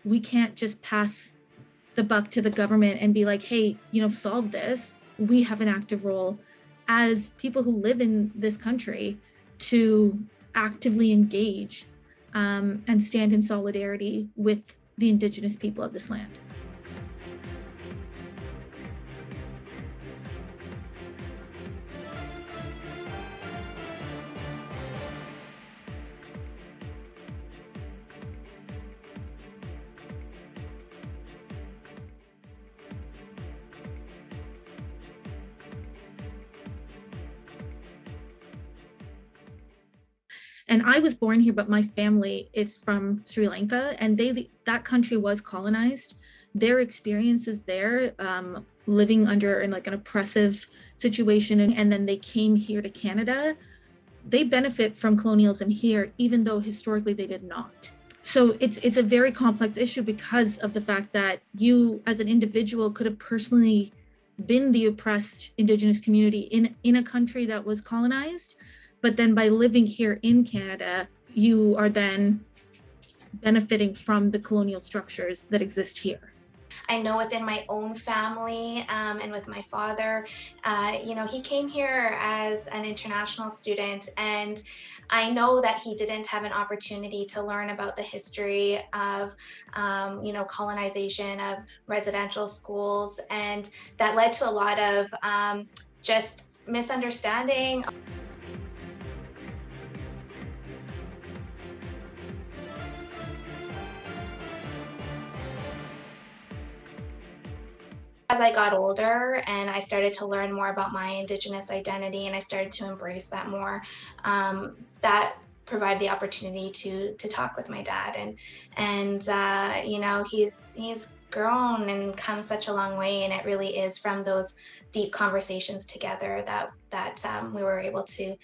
we can't just pass the buck to the government and be like, hey, solve this. We have an active role as people who live in this country to actively engage and stand in solidarity with the Indigenous people of this land. And I was born here, but my family is from Sri Lanka, and that country was colonized. Their experiences there, living under in like an oppressive situation, and then they came here to Canada, they benefit from colonialism here, even though historically they did not. So it's a very complex issue because of the fact that you as an individual could have personally been the oppressed Indigenous community in a country that was colonized. But then by living here in Canada, you are then benefiting from the colonial structures that exist here. I know within my own family and with my father, he came here as an international student, and I know that he didn't have an opportunity to learn about the history of, colonization, of residential schools, and that led to a lot of just misunderstanding. As I got older and I started to learn more about my Indigenous identity and I started to embrace that more, that provided the opportunity to talk with my dad, and he's grown and come such a long way, and it really is from those deep conversations together that we were able to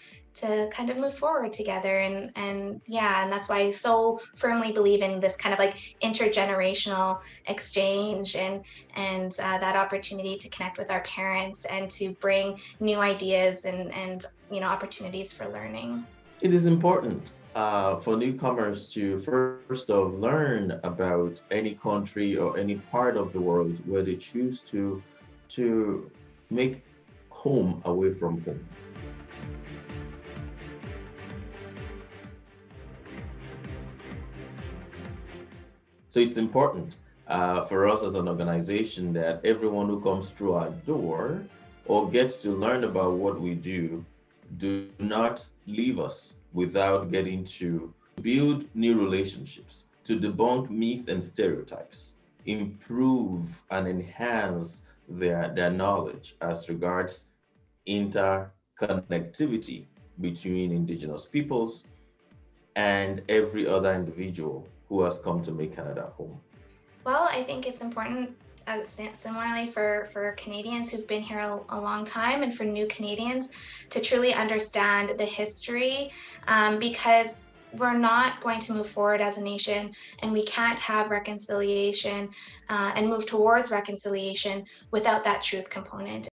kind of move forward together, and that's why I so firmly believe in this kind of like intergenerational exchange and that opportunity to connect with our parents and to bring new ideas and opportunities for learning. It is important for newcomers to first of learn about any country or any part of the world where they choose to make home away from home. So it's important for us as an organization that everyone who comes through our door or gets to learn about what we do not leave us without getting to build new relationships, to debunk myths and stereotypes, improve and enhance their knowledge as regards interconnectivity between Indigenous peoples and every other individual who has come to make Canada home. Well, I think it's important, similarly for Canadians who've been here a long time and for new Canadians to truly understand the history, because we're not going to move forward as a nation, and we can't have reconciliation and move towards reconciliation without that truth component.